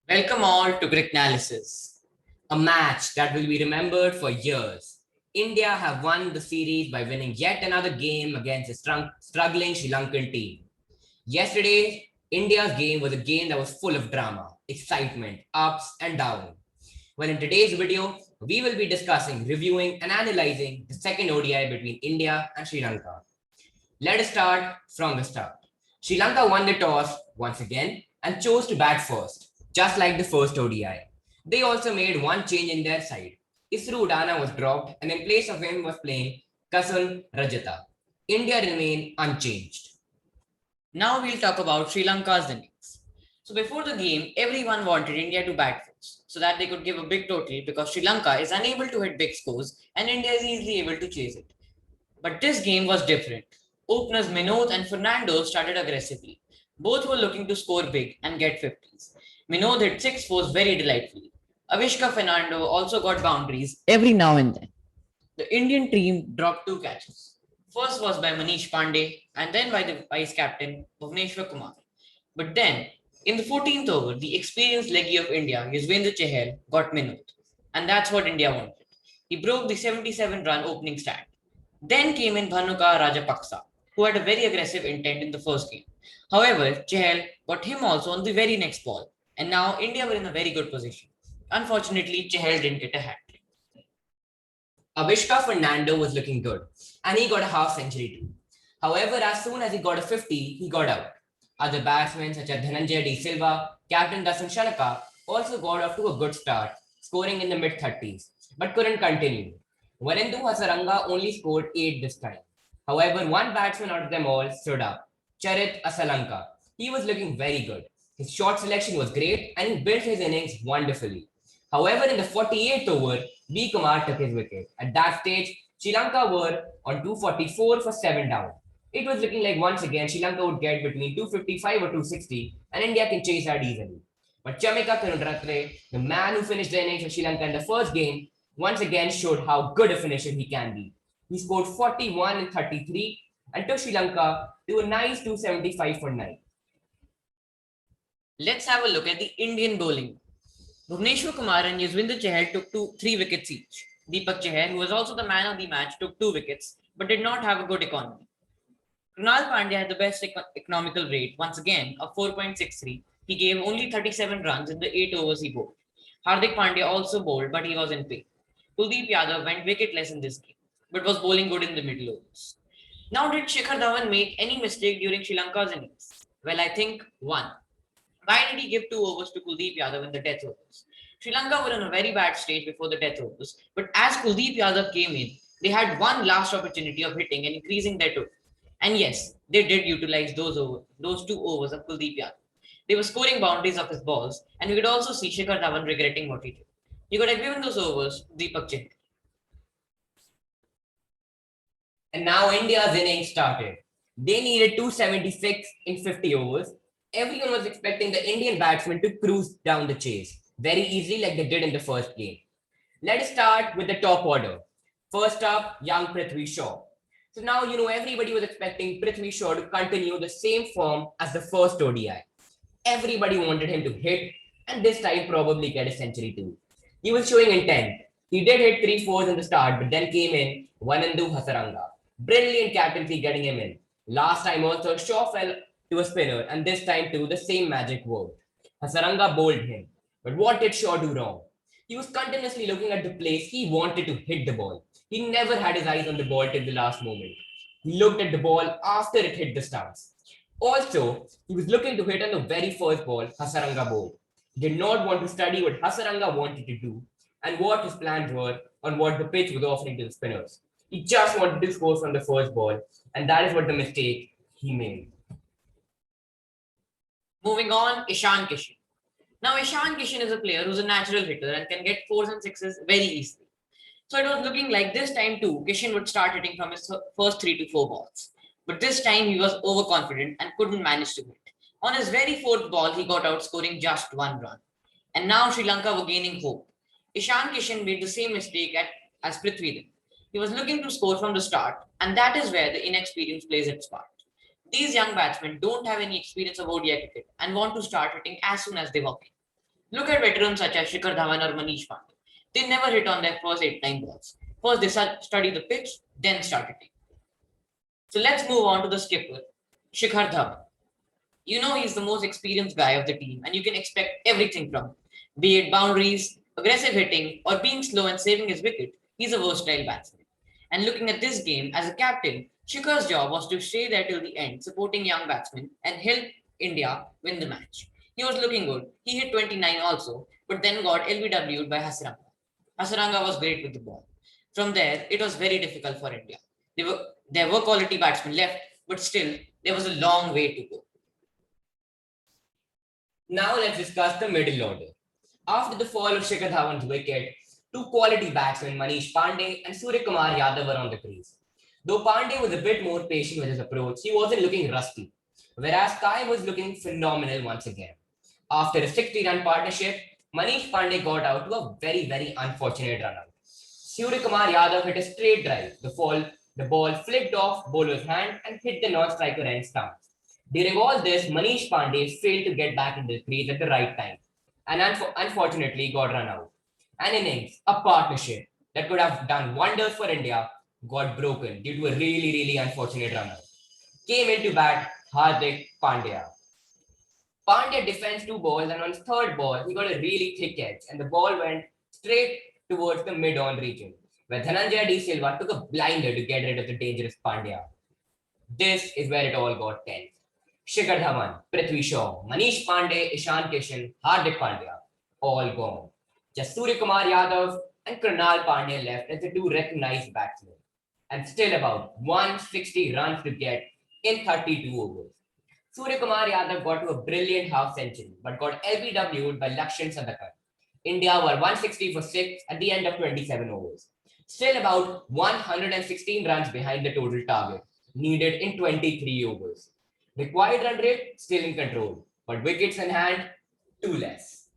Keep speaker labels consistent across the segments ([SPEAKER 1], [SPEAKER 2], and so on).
[SPEAKER 1] Welcome all to Cricket Analysis, a match that will be remembered for years. India have won the series by winning yet another game against a struggling Sri Lankan team. Yesterday, India's game was a game that was full of drama, excitement, ups and downs. Well, in today's video, we will be discussing, reviewing, and analyzing the second ODI between India and Sri Lanka. Let us start from the start. Sri Lanka won the toss once again and chose to bat first, just like the first ODI. They also made one change in their side. Isru Udana was dropped, and in place of him was playing Kasun Rajata. India remained unchanged. Now we'll talk about Sri Lanka's innings. So before the game, everyone wanted India to bat first so that they could give a big total because Sri Lanka is unable to hit big scores and India is easily able to chase it. But this game was different. Openers Minod and Fernando started aggressively. Both were looking to score big and get 50s. Minod hit 6 fours very delightfully. Avishka Fernando also got boundaries every now and then. The Indian team dropped 2 catches. First was by Manish Pandey and then by the vice captain Bhuvneshwar Kumar. But then, in the 14th over, the experienced leggy of India, Yuzvendra Chahal, got Minod. And that's what India wanted. He broke the 77-run opening stand. Then came in Bhanuka Rajapaksa, who had a very aggressive intent in the first game. However, Chahal got him also on the very next ball, and now India were in a very good position. Unfortunately, Chahal didn't get a hat trick. Avishka Fernando was looking good, and he got a half century too. However, as soon as he got a 50, he got out. Other batsmen such as Dhananjay De Silva, Captain Dasan Shanaka also got off to a good start, scoring in the mid 30s, but couldn't continue. Varendu Hasaranga only scored 8 this time. However, one batsman out of them all stood up, Charit Asalanka. He was looking very good. His shot selection was great and he built his innings wonderfully. However, in the 48th over, B. Kumar took his wicket. At that stage, Sri Lanka were on 244 for 7 down. It was looking like once again Sri Lanka would get between 255 or 260 and India can chase that easily. But Chamika Karunratre, the man who finished the innings for Sri Lanka in the first game, once again showed how good a finisher he can be. He scored 41 and 33 and took Sri Lanka to a nice 275 for 9. Let's have a look at the Indian bowling. Bhuvneshwar Kumar and Yuzvendra Chahal took 3 wickets each. Deepak Chahar, who was also the man of the match, took 2 wickets but did not have a good economy. Krunal Pandya had the best economical rate, once again, of 4.63. He gave only 37 runs in the 8 overs he bowled. Hardik Pandya also bowled, but he was in pain. Kuldeep Yadav went wicketless in this game, but was bowling good in the middle overs. Now, did Shikhar Dhawan make any mistake during Sri Lanka's innings? Well, I think one. Why did he give 2 overs to Kuldeep Yadav in the death overs? Sri Lanka were in a very bad stage before the death overs, but as Kuldeep Yadav came in, they had one last opportunity of hitting and increasing their total. And yes, they did utilize those 2 overs of Kuldeep Yadav. They were scoring boundaries of his balls, and we could also see Shikhar Dhawan regretting what he did. He could have given those overs to Deepak Chahar. And now India's innings started. They needed 276 in 50 overs. Everyone was expecting the Indian batsmen to cruise down the chase very easily like they did in the first game. Let us start with the top order. First up, young Prithvi Shaw. So now, everybody was expecting Prithvi Shaw to continue the same form as the first ODI. Everybody wanted him to hit and this time probably get a century too. He was showing intent. He did hit 3 fours in the start, but then came in Varendu Hasaranga. Brilliant captaincy getting him in. Last time also, Shaw fell to a spinner, and this time too, the same magic worked. Hasaranga bowled him. But what did Shaw do wrong? He was continuously looking at the place he wanted to hit the ball. He never had his eyes on the ball till the last moment. He looked at the ball after it hit the stumps. Also, he was looking to hit on the very first ball Hasaranga bowled. He did not want to study what Hasaranga wanted to do and what his plans were on what the pitch was offering to the spinners. He just wanted to score from the first ball, and that is what the mistake he made. Moving on, Ishan Kishan. Now, Ishan Kishan is a player who's a natural hitter and can get 4s and 6s very easily. So it was looking like this time too, Kishan would start hitting from his first 3 to 4 balls. But this time he was overconfident and couldn't manage to hit. On his very fourth ball, he got out scoring just 1 run. And now Sri Lanka were gaining hope. Ishan Kishan made the same mistake as Prithvi did. He was looking to score from the start, and that is where the inexperience plays its part. These young batsmen don't have any experience of ODI cricket and want to start hitting as soon as they walk in.
[SPEAKER 2] Look at veterans such as Shikhar Dhawan or Manish Pandey. They never hit on their first 8-9 balls. First they study the pitch, then start hitting. So let's move on to the skipper, Shikhar Dhawan. You know he's the most experienced guy of the team and you can expect everything from him. Be it boundaries, aggressive hitting, or being slow and saving his wicket, he's a versatile batsman. And looking at this game, as a captain, Shikhar's job was to stay there till the end, supporting young batsmen and help India win the match. He was looking good. He hit 29 also, but then got LBW'd by Hasaranga. Hasaranga was great with the ball. From there, it was very difficult for India. There were quality batsmen left, but still, there was a long way to go.
[SPEAKER 1] Now let's discuss the middle order. After the fall of Shikhar Dhawan's wicket, two quality batsmen Manish Pandey and Surya Kumar Yadav were on the crease. Though Pandey was a bit more patient with his approach, he wasn't looking rusty, whereas Kai was looking phenomenal once again. After a 60-run partnership, Manish Pandey got out to a very unfortunate run out. Surya Kumar Yadav hit a straight drive. The ball flicked off bowler's hand and hit the non-striker end stump. During all this, Manish Pandey failed to get back in the crease at the right time and unfortunately got run out. An innings, a partnership that could have done wonders for India got broken due to a really unfortunate run out. Came into bat Hardik Pandya. Pandya defends two balls and on his third ball, he got a really thick edge and the ball went straight towards the mid-on region, where Dhananjaya D. Silva took a blinder to get rid of the dangerous Pandya. This is where it all got tense. Shikhar Dhawan, Prithvi Shaw, Manish Pandey, Ishan Kishan, Hardik Pandya, all gone. Just Surya Kumar Yadav and Krunal Pandya left as the two recognized batsmen. And still about 160 runs to get in 32 overs. Surya Kumar Yadav got to a brilliant half century, but got LBW'd by Lakshan Sadakar. India were 160 for 6 at the end of 27 overs. Still about 116 runs behind the total target, needed in 23 overs. Required run rate still in control, but wickets in hand, two less.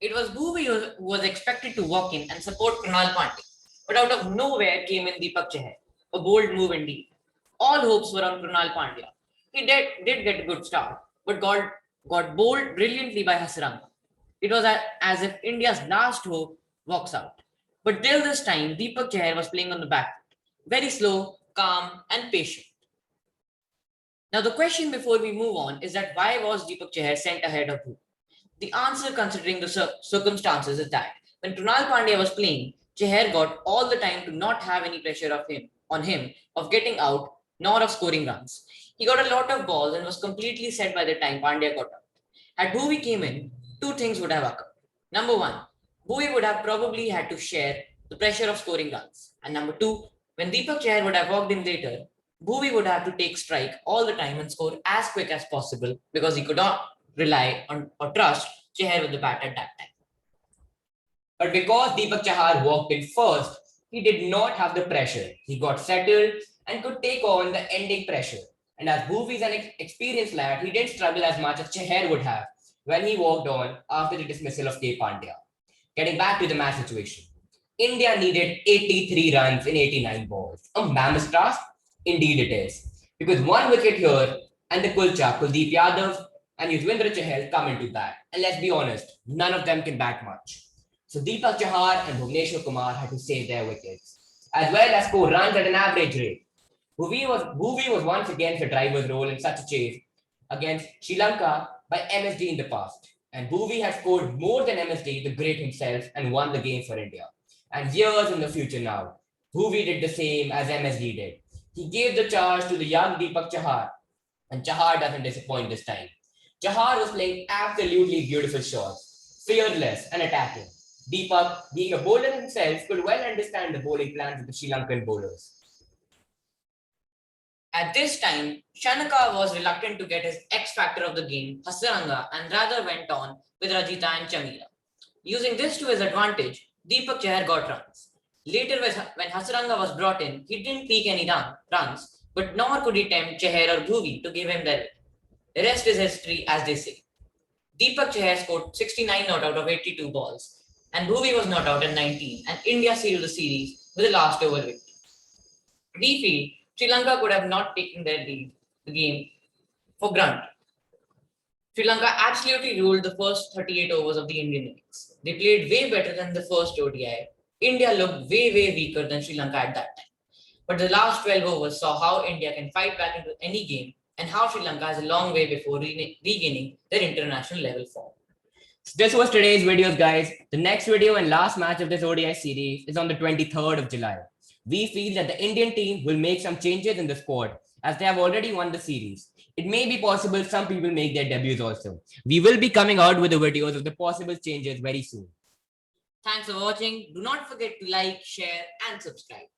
[SPEAKER 2] It was Bhuvi who was expected to walk in and support Krunal Pandey, but out of nowhere came in Deepak Chahar, a bold move indeed. All hopes were on Krunal Pandya. He did get a good start, but got bowled brilliantly by Hasaranga. It was as if India's last hope walks out. But till this time, Deepak Chahar was playing on the back foot, very slow, calm, and patient. Now, the question before we move on is that why was Deepak Chahar sent ahead of Bhuvi? The answer, considering the circumstances, is that when Krunal Pandya was playing, Chahar got all the time to not have any pressure on him of getting out nor of scoring runs. He got a lot of balls and was completely set by the time Pandya got out. Had Bhuvi came in, two things would have occurred. Number one, Bhuvi would have probably had to share the pressure of scoring runs. And number two, when Deepak Chahar would have walked in later, Bhuvi would have to take strike all the time and score as quick as possible because he could not rely on or trust Chahar with the bat at that time.
[SPEAKER 1] But because Deepak Chahar walked in first, he did not have the pressure. He got settled and could take on the ending pressure. And as Bhuvi is an experienced lad, he didn't struggle as much as Chahar would have when he walked on after the dismissal of K. Pandya. Getting back to the match situation. India needed 83 runs in 89 balls. A mammoth task? Indeed it is. Because one wicket here and the Kulcha, Kuldeep Yadav and Yuzvendra Chahal come into bat. And let's be honest, none of them can bat much. So Deepak Chahar and Bhuvneshwar Kumar had to save their wickets, as well as score runs at an average rate. Bhuvi was once again the driver's role in such a chase against Sri Lanka by MSD in the past. And Bhuvi had scored more than MSD, the great himself, and won the game for India. And years in the future now, Bhuvi did the same as MSD did. He gave the charge to the young Deepak Chahar, and Chahar doesn't disappoint this time. Chahar was playing absolutely beautiful shots, fearless and attacking. Deepak, being a bowler himself, could well understand the bowling plans of the Sri Lankan bowlers.
[SPEAKER 2] At this time, Shanaka was reluctant to get his X factor of the game, Hasaranga, and rather went on with Rajitha and Chamira. Using this to his advantage, Deepak Chahar got runs. Later, when Hasaranga was brought in, he didn't peak any runs, but nor could he tempt Chahar or Bhuvi to give him their win. The rest is history, as they say. Deepak Chahar scored 69 not out of 82 balls, and Bhuvi was not out at 19, and India sealed the series with a last over victory. We feel Sri Lanka could have not taken their lead, the game, for granted. Sri Lanka absolutely ruled the first 38 overs of the Indian innings. They played way better than the first ODI. India looked way weaker than Sri Lanka at that time. But the last 12 overs saw how India can fight back into any game and how Sri Lanka has a long way before regaining their international level form.
[SPEAKER 1] So this was today's videos, guys. The next video and last match of this ODI series is on the 23rd of July. We feel that the Indian team will make some changes in the squad as they have already won the series. It may be possible some people make their debuts also. We will be coming out with the videos of the possible changes very soon.
[SPEAKER 2] Thanks for watching. Do not forget to like, share, and subscribe.